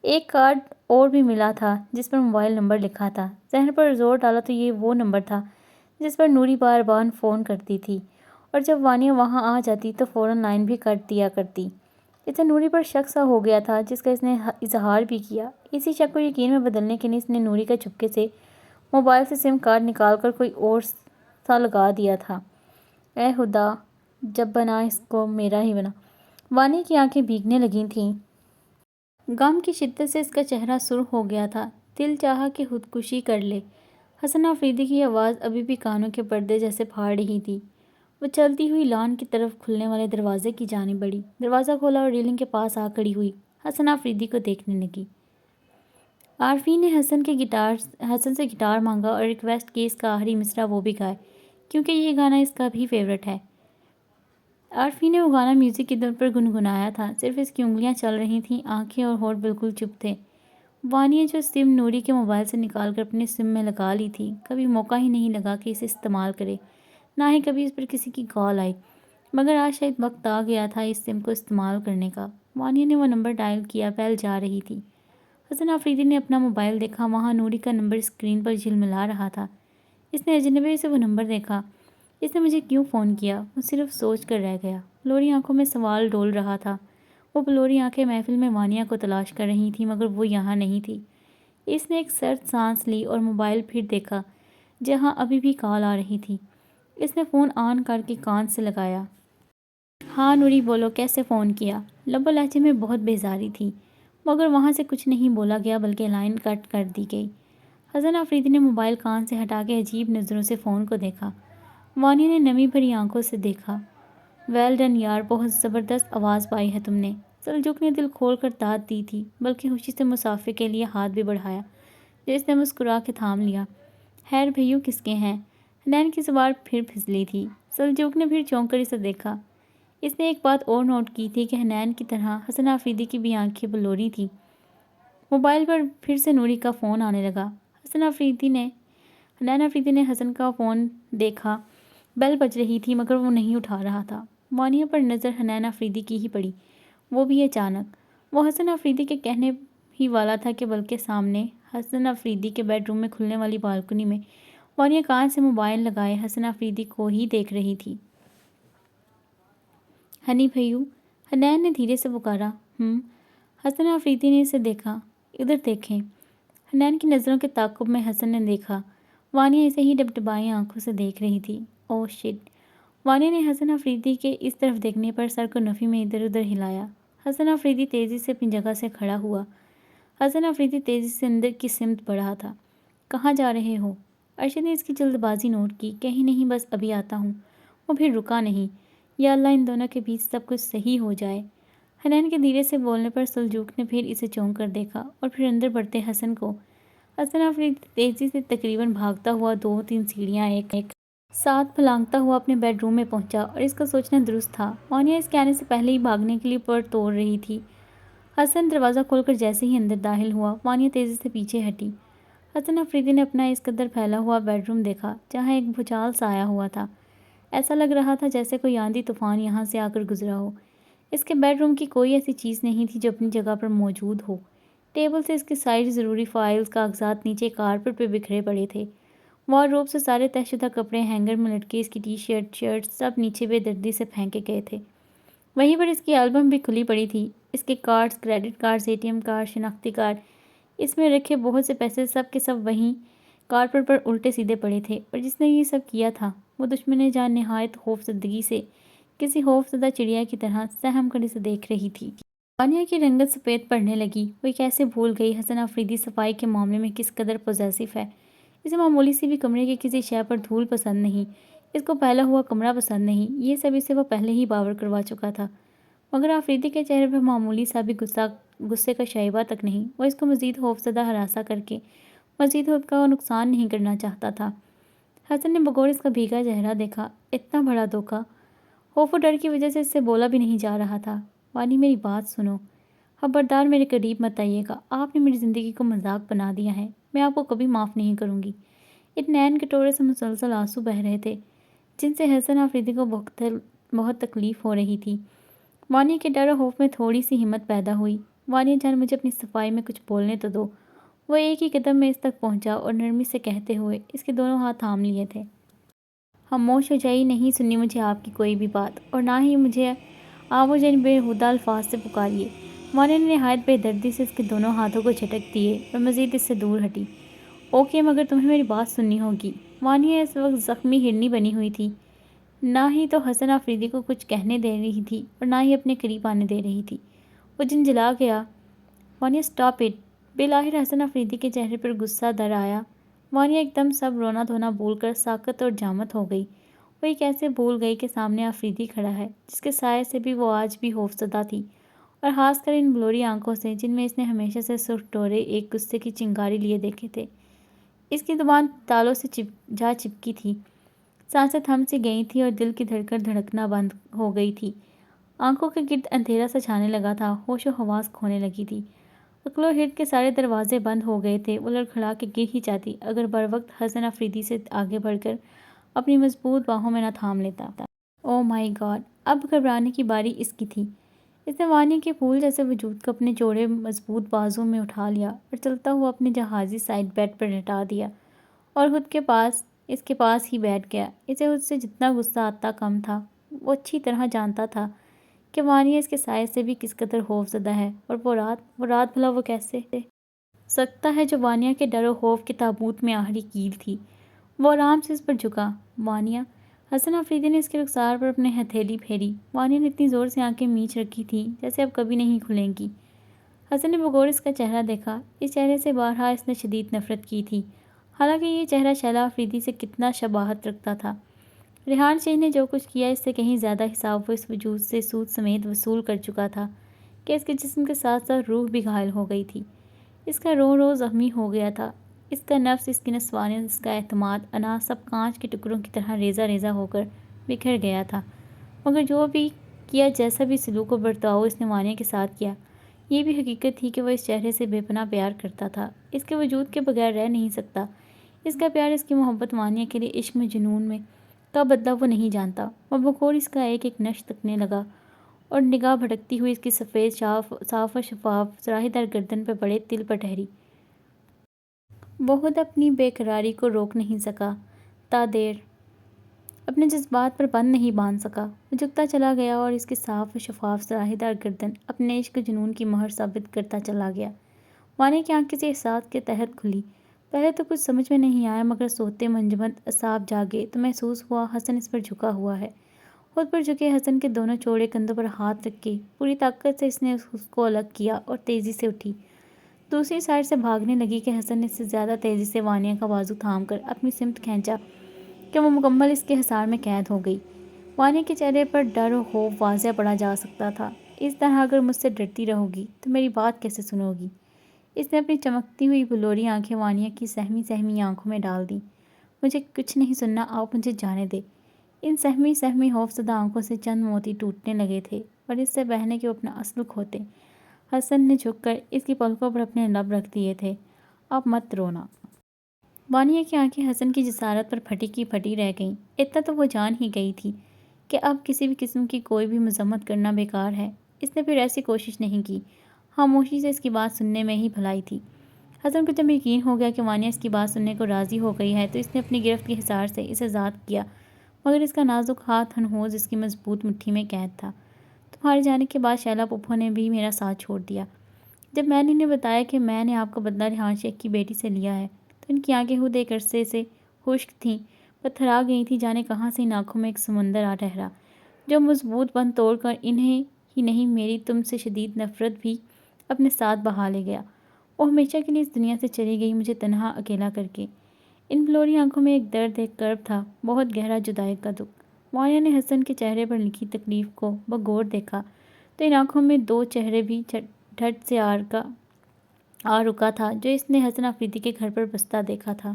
ایک کارڈ اور بھی ملا تھا جس پر موبائل نمبر لکھا تھا۔ ذہن پر زور ڈالا تو یہ وہ نمبر تھا جس پر نوری بار بار فون کرتی تھی اور جب وانیہ وہاں آ جاتی تو فوراً لائن بھی کٹ دیا کرتی۔ اسے نوری پر شک سا ہو گیا تھا جس کا اس نے اظہار بھی کیا۔ اسی شک کو یقین میں بدلنے کے لیے اس نے نوری کا چپکے سے موبائل سے سم کارڈ نکال کر کوئی اور سا لگا دیا تھا۔ اے خدا، جب بنا اس کو میرا ہی بنا۔ وانیہ کی آنکھیں بھیگنے لگی تھیں۔ غم کی شدت سے اس کا چہرہ سرخ ہو گیا تھا۔ دل چاہا کہ خودکشی کر لے۔ حسن آفریدی کی آواز ابھی بھی کانوں کے پردے جیسے پھاڑ رہی تھی۔ وہ چلتی ہوئی لان کی طرف کھلنے والے دروازے کی جانب بڑھی۔ دروازہ کھولا اور ریلنگ کے پاس آ کھڑی ہوئی۔ حسن آفریدی کو دیکھنے لگی۔ عارفین نے حسن سے گٹار مانگا اور ریکویسٹ کی اس کا آخری مصرعہ وہ بھی گائے کیونکہ یہ گانا اس کا بھی فیورٹ ہے۔ عارفین نے وہ گانا میوزک کی دھن پر گنگنایا تھا، صرف اس کی انگلیاں چل رہی تھیں، آنکھیں اور ہونٹ بالکل چپ تھے۔ وانیہ جو سم نوری کے موبائل سے نکال کر اپنے سم میں لگا لی تھی، کبھی موقع ہی نہیں لگا کہ اسے استعمال کرے، نہ ہی کبھی اس پر کسی کی کال آئی، مگر آج شاید وقت آ گیا تھا اس سم کو استعمال کرنے کا۔ وانیہ نے وہ نمبر ڈائل کیا، بیل جا رہی تھی۔ حسن آفریدی نے اپنا موبائل دیکھا، وہاں نوری کا نمبر اسکرین پر جھلملا رہا تھا۔ اس نے اجنبی سے وہ نمبر دیکھا۔ اس نے مجھے کیوں فون کیا؟ وہ صرف سوچ کر رہ گیا۔ بلوری آنکھوں میں سوال ڈول رہا تھا۔ وہ بلوری آنکھیں محفل میں وانیہ کو تلاش کر رہی تھیں مگر وہ یہاں نہیں تھی۔ اس نے ایک سرد سانس لی اور موبائل پھر دیکھا جہاں ابھی بھی کال آ رہی تھی۔ اس نے فون آن کر کے کان سے لگایا۔ ہاں نوری، بولو، کیسے فون کیا؟ لب و لہجے میں بہت بیزاری تھی مگر وہاں سے کچھ نہیں بولا گیا بلکہ لائن کٹ کر دی گئی۔ حسن آفریدی نے موبائل کان سے ہٹا کے عجیب نظروں سے فون کو دیکھا۔ وانیہ نے نمی بھری آنکھوں سے دیکھا۔ ویل ڈن یار، بہت زبردست آواز پائی ہے تم نے۔ سلجوق نے دل کھول کر داد دی تھی بلکہ خوشی سے مسافے کے لیے ہاتھ بھی بڑھایا جو اس نے مسکرا کے تھام لیا۔ خیر بھئیو کس کے ہیں؟ حنین کی زبان پھر پھسلی تھی۔ سلجوق نے پھر چونک کر اسے دیکھا۔ اس نے ایک بات اور نوٹ کی تھی کہ حنین کی طرح حسن آفریدی کی بھی آنکھیں بلوری تھیں۔ موبائل پر پھر سے نوری کا فون آنے لگا۔ حنین آفریدی نے حسن کا فون دیکھا، بیل بج رہی تھی مگر وہ نہیں اٹھا رہا تھا۔ وانیہ پر نظر حنین آفریدی کی ہی پڑی، وہ بھی اچانک۔ وہ حسن آفریدی کے کہنے ہی والا تھا کہ بلکہ سامنے حسن آفریدی کے بیڈ روم میں کھلنے والی بالکنی میں وانیہ کان سے موبائل لگائے حسن آفریدی کو ہی دیکھ رہی تھی۔ ہنی بھئیو، حنین نے دھیرے سے پکارا۔ حسن آفریدی نے اسے دیکھا۔ ادھر دیکھیں۔ حنین کی نظروں کے تعاقب میں حسن نے دیکھا۔ وانیہ اسے ہی ڈبڈبائی آنکھوں سے دیکھ رہی تھی۔ اوہ شٹ! وانیہ نے حسن آفریدی کے اس طرف دیکھنے پر سر کو نفی میں ادھر ادھر ہلایا۔ حسن آفریدی تیزی سے اپنی جگہ سے کھڑا ہوا۔ حسن آفریدی تیزی سے اندر کی سمت بڑھا تھا۔ کہاں جا رہے ہو؟ ارشد نے اس کی جلد بازی نوٹ کی۔ کہیں نہیں، بس ابھی آتا ہوں۔ وہ پھر رکا نہیں۔ یا اللہ ان دونوں کے بیچ سب کچھ صحیح ہو جائے۔ حنین کے دھیرے سے بولنے پر سلجوق نے پھر اسے چونک کر دیکھا اور پھر اندر بڑھتے حسن کو۔ حسن آفریدی تیزی سے تقریباً بھاگتا ہوا 2-3 سیڑھیاں ایک ساتھ پھلانگتا ہوا اپنے بیڈ روم میں پہنچا اور اس کا سوچنا درست تھا۔ وانیہ اس کے آنے سے پہلے ہی بھاگنے کے لیے پر توڑ رہی تھی۔ حسن دروازہ کھول کر جیسے ہی اندر داخل ہوا، وانیہ تیزی سے پیچھے ہٹی۔ حسن افریدی نے اپنا اس قدر پھیلا ہوا بیڈ روم دیکھا جہاں ایک بھوچال سا آیا ہوا تھا۔ ایسا لگ رہا تھا جیسے کوئی آندھی طوفان یہاں سے آ کر گزرا ہو۔ اس کے بیڈ روم کی کوئی ایسی چیز نہیں تھی جو اپنی جگہ پر موجود ہو۔ ٹیبل سے اس کی ساری ضروری فائلز، کاغذات نیچے کارپٹ پہ بکھرے پڑے تھے۔ وارڈروب سے سارے طے شدہ کپڑے ہینگر میں لٹکے اس کی ٹی شرٹ، شرٹس سب نیچے بے دردی سے پھینکے گئے تھے۔ وہیں پر اس کی البم بھی کھلی پڑی تھی۔ اس کے cards, credit cards, ATM card, شناختی کارڈ، اس میں رکھے بہت سے پیسے سب کے سب وہیں کارپٹ پر الٹے سیدھے پڑے تھے، اور جس نے یہ سب کیا تھا وہ دشمن جان نہایت خوفزدگی سے کسی خوفزدہ چڑیا کی طرح سہم کر اسے دیکھ رہی تھی۔ وانیہ کی رنگت سفید پڑنے لگی۔ وہ کیسے بھول گئی حسن افریدی صفائی کے معاملے میں کس قدر پوزیسو ہے۔ اسے معمولی سی بھی کمرے کی کسی شے پر دھول پسند نہیں، اس کو پھیلا ہوا کمرہ پسند نہیں، یہ سب اسے وہ پہلے ہی باور کروا چکا تھا۔ مگر افریدی کے چہرے پر معمولی سا بھی غصے کا شائبہ تک نہیں۔ وہ اس کو مزید خوفزدہ ہراساں کر کے مزید خود کا نقصان نہیں کرنا چاہتا تھا۔ حسن نے بغور اس کا بھیگا چہرہ دیکھا۔ اتنا بڑا دھوکہ! خوف و ڈر کی وجہ سے اس سے بولا بھی نہیں جا رہا تھا۔ وانی میری بات سنو، خبردار میرے قریب مت آئیے گا۔ آپ نے میری زندگی کو مذاق بنا دیا ہے، میں آپ کو کبھی معاف نہیں کروں گی۔ ایک نین کٹورے سے مسلسل آنسو بہہ رہے تھے جن سے حسن افریدی کو بہت تکلیف ہو رہی تھی۔ وانیہ کے ڈر و خوف میں تھوڑی سی ہمت پیدا ہوئی۔ وانیہ جان، مجھے اپنی صفائی میں کچھ بولنے تو دو۔ وہ ایک ہی قدم میں اس تک پہنچا اور نرمی سے کہتے ہوئے اس کے دونوں ہاتھ تھام لیے تھے۔ خاموش ہو جائیے، نہیں سننی مجھے آپ کی کوئی بھی بات، اور نہ ہی مجھے آپ مجھے ان بےہودہ الفاظ سے پکاریے۔ وانیہ نے نہایت بے دردی سے اس کے دونوں ہاتھوں کو جھٹک دیے اور مزید اس سے دور ہٹی۔ اوکے، مگر تمہیں میری بات سننی ہوگی۔ وانیہ اس وقت زخمی ہرنی بنی ہوئی تھی، نہ ہی تو حسن افریدی کو کچھ کہنے دے رہی تھی اور نہ ہی اپنے قریب آنے دے رہی تھی۔ وہ جھنجھلا گیا، وانیہ اسٹاپ اٹ! بالآخر حسن افریدی کے چہرے پر غصہ در آیا۔ وانیہ ایک دم سب رونا دھونا بھول کر ساکت اور جامد ہو گئی۔ وہ یہ کیسے بھول گئی کہ سامنے افریدی کھڑا ہے جس کے سائے سے بھی وہ آج بھی خوفزدہ تھی، اور خاص کر ان بلوری آنکھوں سے جن میں اس نے ہمیشہ سے سرخ ڈورے ایک غصے کی چنگاری لیے دیکھے تھے۔ اس کی زبان تالوں سے چپکی تھی، سانسیں تھم سی گئی تھی اور دل کی دھڑکن دھڑکنا بند ہو گئی تھی۔ آنکھوں کے گرد اندھیرا سا چھانے لگا تھا، ہوش و حواس کھونے لگی تھی۔ عقل و ہرد کے سارے دروازے بند ہو گئے تھے۔ وہ لڑکھڑا کے گر ہی جاتی اگر بروقت حسن افریدی سے آگے بڑھ کر اپنی مضبوط باہوں میں نہ تھام لیتا۔ او مائی گاڈ! اب گھبرانے کی باری اس کی تھی۔ اس نے وانیہ کے پھول جیسے وجود کو اپنے چوڑے مضبوط بازو میں اٹھا لیا اور چلتا ہوا اپنے جہازی سائڈ بیڈ پر لٹا دیا اور اس کے پاس ہی بیٹھ گیا۔ اسے خود سے جتنا غصہ آتا کم تھا۔ وہ اچھی طرح جانتا تھا کہ وانیہ اس کے سائے سے بھی کس قدر خوفزدہ ہے، اور وہ رات بھلا وہ کیسے سکتا ہے جو وانیہ کے ڈر و خوف کے تابوت میں آخری کیل تھی۔ وہ آرام سے اس پر جھکا۔ وانیہ! حسن افریدی نے اس کے رخسار پر اپنی ہتھیلی پھیری۔ وانیہ نے اتنی زور سے آنکھیں میچ رکھی تھیں جیسے اب کبھی نہیں کھلیں گی۔ حسن نے بغور اس کا چہرہ دیکھا۔ اس چہرے سے بارہا اس نے شدید نفرت کی تھی، حالانکہ یہ چہرہ شیلا افریدی سے کتنا شباہت رکھتا تھا۔ ریحان شیخ نے جو کچھ کیا اس سے کہیں زیادہ حساب وہ اس وجود سے سود سمیت وصول کر چکا تھا کہ اس کے جسم کے ساتھ ساتھ روح بھی گھائل ہو گئی تھی۔ اس کا روح زخمی ہو گیا تھا۔ اس کا نفس، اس کی نسوانیت، اس کا اعتماد، انا سب کانچ کے ٹکڑوں کی طرح ریزہ ریزہ ہو کر بکھر گیا تھا۔ مگر جو بھی کیا، جیسا بھی سلوک و برتاؤ اس نے وانیہ کے ساتھ کیا، یہ بھی حقیقت تھی کہ وہ اس چہرے سے بے پناہ پیار کرتا تھا، اس کے وجود کے بغیر رہ نہیں سکتا۔ اس کا پیار، اس کی محبت وانیہ کے لیے عشق میں، جنون میں کا بدلہ وہ نہیں جانتا۔ وہ بغور اس کا ایک ایک نقش تکنے لگا اور نگاہ بھٹکتی ہوئی اس کی سفید صاف و شفاف سراہی دار گردن پہ بڑے تل پر ٹھہری۔ وہ خود اپنی بے قراری کو روک نہیں سکا، تا دیر اپنے جذبات پر بند نہیں باندھ سکا۔ وہ جھکتا چلا گیا اور اس کی صاف و شفاف سراہی دار گردن اپنے عشق جنون کی مہر ثابت کرتا چلا گیا۔ وانیہ کی آنکھ کسی احساس کے تحت کھلی۔ پہلے تو کچھ سمجھ میں نہیں آیا، مگر سوتے منجمد اعصاب جاگے تو محسوس ہوا حسن اس پر جھکا ہوا ہے۔ خود پر جھکے حسن کے دونوں چوڑے کندھوں پر ہاتھ رکھ کے پوری طاقت سے اس نے اس کو الگ کیا اور تیزی سے اٹھی۔ دوسری سائڈ سے بھاگنے لگی کہ حسن نے اس سے زیادہ تیزی سے وانیہ کا بازو تھام کر اپنی سمت کھینچا کہ وہ مکمل اس کے حصار میں قید ہو گئی۔ وانیہ کے چہرے پر ڈر و خوف واضح پڑا جا سکتا تھا۔ اس طرح اگر مجھ سے ڈرتی رہو گی تو میری بات کیسے سنو گی؟ اس نے اپنی چمکتی ہوئی بلوری آنکھیں وانیہ کی سہمی سہمی آنکھوں میں ڈال دیں۔ مجھے کچھ نہیں سننا، آپ مجھے جانے دیں۔ ان سہمی سہمی خوفزدہ آنکھوں سے چند موتی ٹوٹنے لگے تھے اور اس سے بہنے کہ وہ اپنا اصل کھوتے۔ حسن نے جھک کر اس کی پلکوں پر اپنے لب رکھ دیے تھے۔ اب مت رونا۔ وانیہ کی آنکھیں حسن کی جسارت پر پھٹی کی پھٹی رہ گئیں۔ اتنا تو وہ جان ہی گئی تھی کہ اب کسی بھی قسم کی کوئی بھی مذمت کرنا بیکار ہے۔ اس نے پھر ایسی کوشش نہیں کی، خاموشی سے اس کی بات سننے میں ہی بھلائی تھی۔ حسن کو جب یقین ہو گیا کہ وانیہ اس کی بات سننے کو راضی ہو گئی ہے تو اس نے اپنی گرفت کے حصار سے اسے آزاد کیا، مگر اس کا نازک ہاتھ ہنہوز اس کی مضبوط مٹھی میں قید تھا۔ تمہارے جانے کے بعد شیلا پھپھو نے بھی میرا ساتھ چھوڑ دیا۔ جب میں نے انہیں بتایا کہ میں نے آپ کا بدلہ ریحان شیخ کی بیٹی سے لیا ہے تو ان کی آنکھیں خود ایک عرصے سے خشک تھیں، پتھرا گئی تھیں، جانے کہاں سے ان آنکھوں میں ایک سمندر آ ٹھہرا جو مضبوط بند توڑ کر انہیں ہی نہیں میری تم سے شدید نفرت بھی اپنے ساتھ بہا لے گیا۔ وہ ہمیشہ کے لیے اس دنیا سے چلی گئی، مجھے تنہا اکیلا کر کے۔ ان بلوری آنکھوں میں ایک درد، ایک کرب تھا، بہت گہرا جدائی کا دکھ۔ وانیہ نے حسن کے چہرے پر لکھی تکلیف کو بغور دیکھا تو ان آنکھوں میں دو چہرے بھی ٹھٹ سے آ رکا تھا جو اس نے حسن آفریدی کے گھر پر بستہ دیکھا تھا۔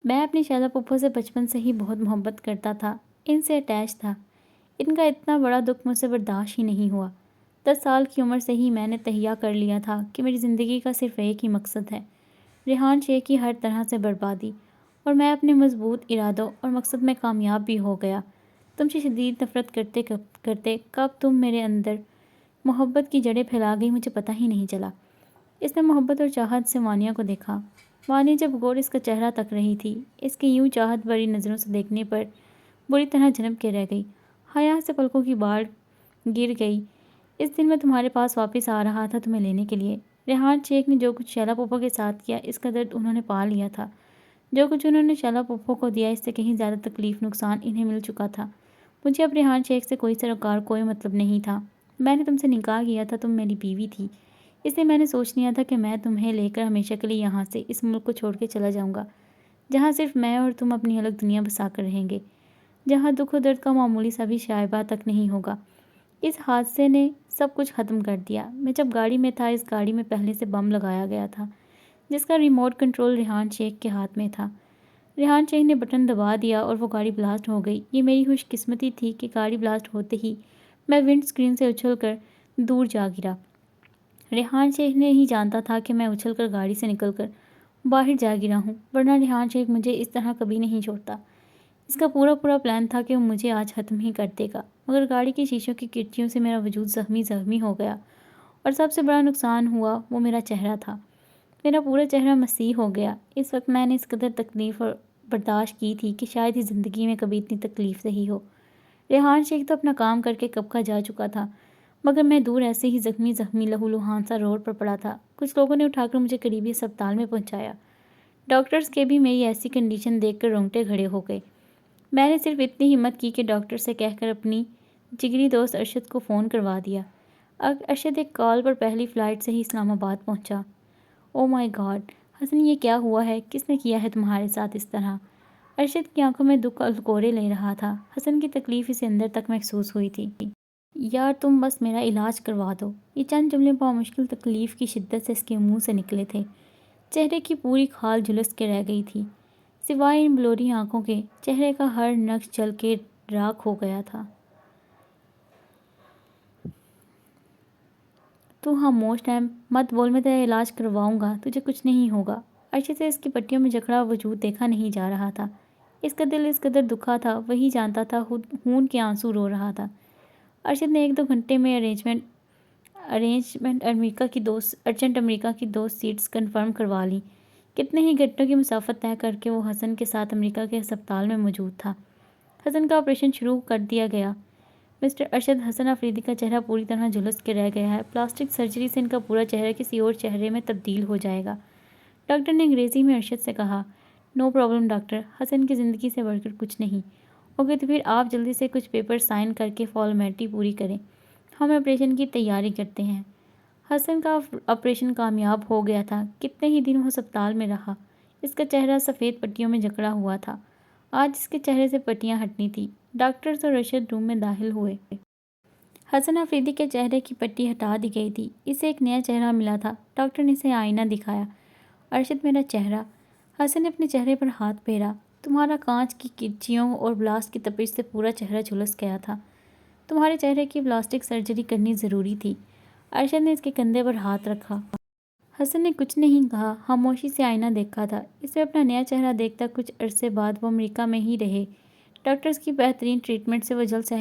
میں اپنی شیلا پھپھو سے بچپن سے ہی بہت محبت کرتا تھا، ان سے اٹیچ تھا۔ ان کا اتنا بڑا دکھ مجھ سے برداشت ہی نہیں ہوا۔ 10 سال کی عمر سے ہی میں نے تہیہ کر لیا تھا کہ میری زندگی کا صرف ایک ہی مقصد ہے، ریحان شیخ کی ہر طرح سے بربادی، اور میں اپنے مضبوط ارادوں اور مقصد میں کامیاب بھی ہو گیا۔ تم سے شدید نفرت کرتے کرتے کب تم میرے اندر محبت کی جڑیں پھیلا گئی مجھے پتہ ہی نہیں چلا۔ اس نے محبت اور چاہت سے وانیہ کو دیکھا۔ وانیہ جب غور اس کا چہرہ تک رہی تھی، اس کے یوں چاہت بھری نظروں سے دیکھنے پر بری طرح جھنپ کے رہ گئی۔ حیا سے پلکوں کی باڑ گر گئی۔ اس دن میں تمہارے پاس واپس آ رہا تھا تمہیں لینے کے لیے۔ ریحان شیخ نے جو کچھ شیلا پھپھو کے ساتھ کیا، اس کا درد انہوں نے پا لیا تھا۔ جو کچھ انہوں نے شیلا پھپھو کو دیا، اس سے کہیں زیادہ تکلیف، نقصان انہیں مل چکا تھا۔ مجھے اب ریحان شیخ سے کوئی سروکار، کوئی مطلب نہیں تھا۔ میں نے تم سے نکاح کیا تھا، تم میری بیوی تھی، اس لیے میں نے سوچ لیا تھا کہ میں تمہیں لے کر ہمیشہ کے لیے یہاں سے، اس ملک کو چھوڑ کے چلا جاؤں گا، جہاں صرف میں اور تم اپنی الگ دنیا بسا کر رہیں گے، جہاں دکھ و درد کا معمولی سا بھی شائبہ تک نہیں ہوگا۔ اس حادثے نے سب کچھ ختم کر دیا۔ میں جب گاڑی میں تھا، اس گاڑی میں پہلے سے بم لگایا گیا تھا جس کا ریموٹ کنٹرول ریحان شیخ کے ہاتھ میں تھا۔ ریحان شیخ نے بٹن دبا دیا اور وہ گاڑی بلاسٹ ہو گئی۔ یہ میری خوش قسمتی تھی کہ گاڑی بلاسٹ ہوتے ہی میں ونڈ اسکرین سے اچھل کر دور جا گرا۔ ریحان شیخ نے ہی جانتا تھا کہ میں اچھل کر گاڑی سے نکل کر باہر جا گرا ہوں، ورنہ ریحان شیخ مجھے اس طرح کبھی نہیں چھوڑتا۔ اس کا پورا پلان تھا کہ وہ مجھے آج ختم ہی کر دے گا، مگر گاڑی کی شیشوں کی کرچیوں سے میرا وجود زخمی ہو گیا، اور سب سے بڑا نقصان ہوا وہ میرا چہرہ تھا۔ میرا پورا چہرہ مسیح ہو گیا۔ اس وقت میں نے اس قدر تکلیف برداشت کی تھی کہ شاید ہی زندگی میں کبھی اتنی تکلیف سہی ہو۔ ریحان شیخ تو اپنا کام کر کے کب کا جا چکا تھا، مگر میں دور ایسے ہی زخمی لہو لہان سا روڈ پر پڑا تھا۔ کچھ لوگوں نے اٹھا کر مجھے قریبی اسپتال میں پہنچایا۔ ڈاکٹرز کے بھی میری ایسی کنڈیشن دیکھ کر رونگٹے کھڑے ہو گئے۔ میں نے صرف اتنی ہمت کی کہ ڈاکٹر سے کہہ کر اپنی جگری دوست ارشد کو فون کروا دیا۔ ارشد ایک کال پر پہلی فلائٹ سے ہی اسلام آباد پہنچا۔ او مائی گاڈ حسن، یہ کیا ہوا ہے؟ کس نے کیا ہے تمہارے ساتھ اس طرح؟ ارشد کی آنکھوں میں دکھ الکورے لے رہا تھا۔ حسن کی تکلیف اسے اندر تک محسوس ہوئی تھی۔ یار تم بس میرا علاج کروا دو، یہ چند جملے بامشکل تکلیف کی شدت سے اس کے منہ سے نکلے تھے۔ چہرے کی پوری کھال جھلس کے رہ گئی تھی، سوائے ان بلوری آنکھوں کے۔ چہرے کا ہر نقش جل کے راکھ ہو گیا تھا۔ تو خاموش ہے، مت بول، میں تیرا علاج کرواؤں گا، تجھے کچھ نہیں ہوگا۔ ارشد سے اس کی پٹیوں میں جکڑا وجود دیکھا نہیں جا رہا تھا۔ اس کا دل اس قدر دکھا تھا، وہی جانتا تھا، خون کے آنسو رو رہا تھا۔ ارشد نے 1-2 گھنٹے میں ارجنٹ امریکہ کی 2 سیٹس کنفرم کروا لیں۔ کتنے ہی گھنٹوں کی مسافت طے کر کے وہ حسن کے ساتھ امریکہ کے ہسپتال میں موجود تھا۔ حسن کا آپریشن شروع کر دیا گیا۔ مسٹر ارشد، حسن آفریدی کا چہرہ پوری طرح جھلس کے رہ گیا ہے۔ پلاسٹک سرجری سے ان کا پورا چہرہ کسی اور چہرے میں تبدیل ہو جائے گا، ڈاکٹر نے انگریزی میں ارشد سے کہا۔ نو پرابلم ڈاکٹر، حسن کی زندگی سے بڑھ کر کچھ نہیں۔ اوکے تو پھر آپ جلدی سے کچھ پیپر سائن کر کے فارمیلٹی پوری کریں، ہم آپریشن کی تیاری کرتے ہیں۔ حسن کا آپریشن کامیاب ہو گیا تھا۔ کتنے ہی دن وہ ہسپتال میں رہا۔ اس کا چہرہ سفید پٹیوں میں جکڑا ہوا تھا۔ آج اس کے چہرے سے پٹیاں ہٹنی تھیں۔ ڈاکٹرز اور ارشد روم میں داخل ہوئے۔ حسن آفریدی کے چہرے کی پٹی ہٹا دی گئی تھی، اسے ایک نیا چہرہ ملا تھا۔ ڈاکٹر نے اسے آئینہ دکھایا۔ ارشد، میرا چہرہ۔ حسن نے اپنے چہرے پر ہاتھ پھیرا۔ تمہارا کانچ کی کرچیوں اور بلاسٹ کی تپش سے پورا چہرہ جھلس گیا تھا۔ تمہارے چہرے کی پلاسٹک سرجری کرنی ضروری تھی۔ ارشد نے اس کے کندھے پر ہاتھ رکھا۔ حسن نے کچھ نہیں کہا، خاموشی سے آئینہ دیکھا تھا۔ اس میں اپنا نیا چہرہ دیکھتا کچھ عرصے بعد وہ امریکہ میں ہی رہے۔ ڈاکٹرز کی بہترین ٹریٹمنٹ سے وہ جلد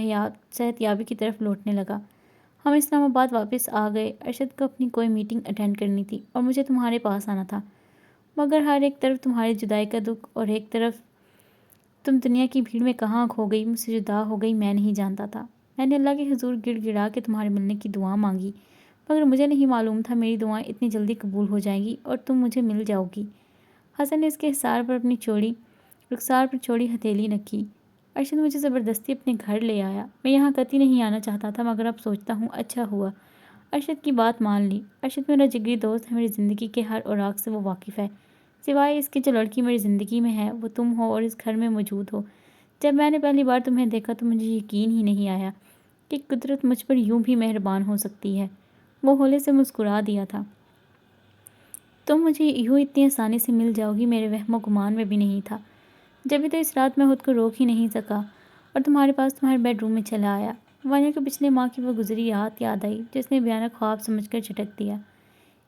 صحت یابی کی طرف لوٹنے لگا۔ ہم اسلام آباد واپس آ گئے۔ ارشد کو اپنی کوئی میٹنگ اٹینڈ کرنی تھی اور مجھے تمہارے پاس آنا تھا، مگر ہر ایک طرف تمہاری جدائی کا دکھ اور ایک طرف تم دنیا کی بھیڑ میں کہاں کھو گئی، مجھ سے جدا ہو گئی، میں نہیں جانتا تھا۔ میں نے اللہ کے حضور گڑ گڑا کے تمہارے ملنے کی دعا مانگی، مگر مجھے نہیں معلوم تھا میری دعائیں اتنی جلدی قبول ہو جائیں گی اور تم مجھے مل جاؤ گی۔ حسن نے اس کے رخسار پر چوڑی ہتھیلی رکھی۔ ارشد مجھے زبردستی اپنے گھر لے آیا۔ میں یہاں قطعی نہیں آنا چاہتا تھا، مگر اب سوچتا ہوں اچھا ہوا ارشد کی بات مان لی۔ ارشد میرا جگری دوست ہے، میری زندگی کے ہر اوراق سے وہ واقف ہے، سوائے اس کے جو لڑکی میری زندگی میں ہے وہ تم ہو اور اس گھر میں موجود ہو۔ جب میں نے پہلی بار تمہیں دیکھا تو مجھے یقین ہی نہیں آیا کہ قدرت مجھ پر یوں بھی مہربان ہو سکتی ہے۔ وہ ہولے سے مسکرا دیا تھا۔ تم مجھے یوں اتنی آسانی سے مل جاؤ گی میرے وہم و گمان میں بھی نہیں تھا۔ جبھی تو اس رات میں خود کو روک ہی نہیں سکا اور تمہارے پاس تمہارے بیڈ روم میں چلا آیا۔ وانیہ کو پچھلے ماہ کی وہ گزری رات یاد آئی جس نے بھیانک خواب سمجھ کر جھٹک دیا۔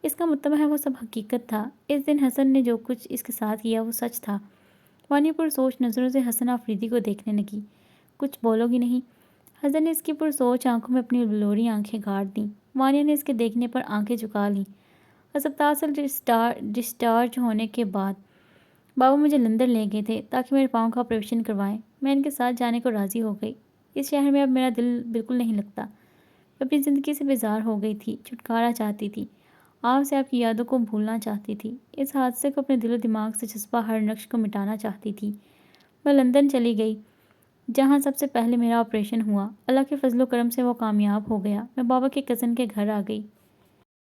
اس کا مطلب ہے وہ سب حقیقت تھا۔ اس دن حسن نے جو کچھ اس کے ساتھ کیا وہ سچ تھا۔ وانیہ پرسوچ نظروں سے حسن آفریدی کو دیکھنے لگی۔ کچھ بولو گی نہیں؟ حسن نے اس کی پرسوچ آنکھوں میں اپنی بلوری آنکھیں گاڑ دیں۔ وانیہ نے اس کے دیکھنے پر آنکھیں جھکا لیں۔ ہسپتال سے ڈسچارج ہونے کے بعد بابا مجھے لندن لے گئے تھے تاکہ میرے پاؤں کا آپریشن کروائیں۔ میں ان کے ساتھ جانے کو راضی ہو گئی۔ اس شہر میں اب میرا دل بالکل نہیں لگتا۔ میں اپنی زندگی سے بیزار ہو گئی تھی، چھٹکارا چاہتی تھی، آپ سے آپ کی یادوں کو بھولنا چاہتی تھی، اس حادثے کو اپنے دل و دماغ سے چھپا ہر نقش کو مٹانا چاہتی تھی۔ میں لندن چلی گئی جہاں سب سے پہلے میرا آپریشن ہوا۔ اللہ کے فضل و کرم سے وہ کامیاب ہو گیا۔ میں بابا کے کزن کے گھر آ گئی۔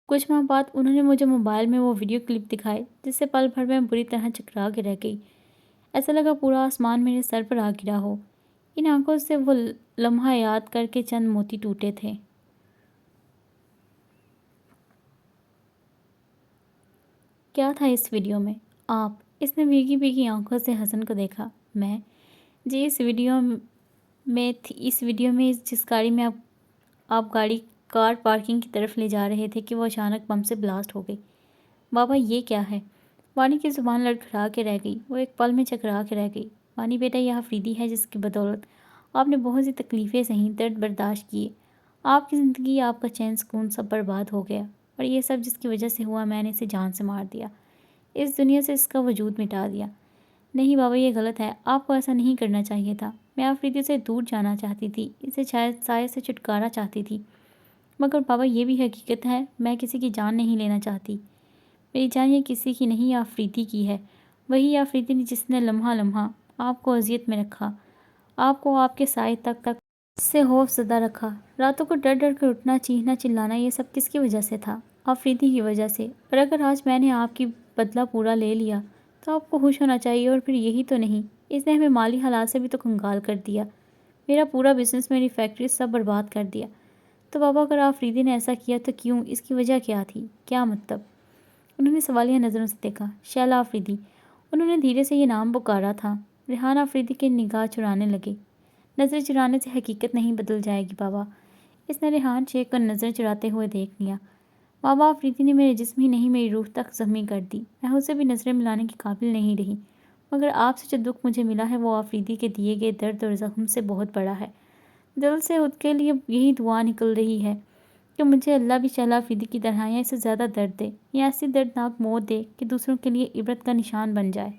کچھ ماہ بعد انہوں نے مجھے موبائل میں وہ ویڈیو کلپ دکھائے جس سے پل بھر میں بری طرح چکرا کے رہ گئی۔ ایسا لگا پورا آسمان میرے سر پر آ گرا ہو۔ ان آنکھوں سے وہ لمحہ یاد کر کے چند موتی ٹوٹے تھے۔ کیا تھا اس ویڈیو میں؟ آپ؟ اس نے بھیگی بھیگی آنکھوں سے حسن کو دیکھا۔ میں؟ جی اس ویڈیو میں جس گاڑی میں آپ کار پارکنگ کی طرف لے جا رہے تھے کہ وہ اچانک بم سے بلاسٹ ہو گئی۔ بابا یہ کیا ہے؟ وانی کی زبان لڑکھڑا کے رہ گئی۔ وہ ایک پل میں چکرا کے رہ گئی۔ وانی بیٹا یہ آفریدی ہے جس کی بدولت آپ نے بہت سی تکلیفیں سہیں، درد برداشت کیے، آپ کی زندگی، آپ کا چین سکون سب برباد ہو گیا، اور یہ سب جس کی وجہ سے ہوا، میں نے اسے جان سے مار دیا، اس دنیا سے اس کا وجود مٹا دیا۔ نہیں بابا یہ غلط ہے، آپ کو ایسا نہیں کرنا چاہیے تھا۔ میں آفریدی سے دور جانا چاہتی تھی، اسے سائے سے چھٹکارا چاہتی تھی، مگر بابا یہ بھی حقیقت ہے، میں کسی کی جان نہیں لینا چاہتی۔ میری جان یہ کسی کی نہیں آفریدی کی ہے، وہی آفریدی جس نے لمحہ لمحہ آپ کو اذیت میں رکھا، آپ کو آپ کے سائے تک سے خوف زدہ رکھا، راتوں کو ڈر ڈر کر اٹھنا، چیخنا چلانا، یہ سب کس کی وجہ سے تھا؟ آفریدی کی وجہ سے۔ اور اگر آج میں نے آپ کی بدلہ پورا لے لیا تو آپ کو خوش ہونا چاہیے، اور پھر یہی تو نہیں، اس نے ہمیں مالی حالات سے بھی تو کنگال کر دیا، میرا پورا بزنس، میری فیکٹری سب برباد کر دیا۔ تو بابا اگر آفریدی نے ایسا کیا تو کیوں؟ اس کی وجہ کیا تھی؟ کیا مطلب؟ انہوں نے سوالیہ نظروں سے دیکھا۔ شیلا آفریدی، انہوں نے دھیرے سے یہ نام پکارا تھا۔ ریحان آفریدی کے نگاہ چرانے لگے۔ نظر چرانے سے حقیقت نہیں بدل جائے گی بابا۔ اس نے ریحان شیخ کو نظر چراتے ہوئے دیکھ لیا۔ بابا آفریدی نے میرے جسم ہی نہیں میری روح تک زخمی کر دی، میں اسے بھی نظریں ملانے کے قابل نہیں رہی، مگر آپ سے جو دکھ مجھے ملا ہے وہ آفریدی کے دیے گئے درد اور زخم سے بہت بڑا ہے۔ دل سے خود کے لیے یہی دعا نکل رہی ہے کہ مجھے اللہ بھی شیلا آفریدی کی طرح یا اس سے زیادہ درد دے، یا ایسی دردناک موت دے کہ دوسروں کے لیے عبرت کا نشان بن جائے۔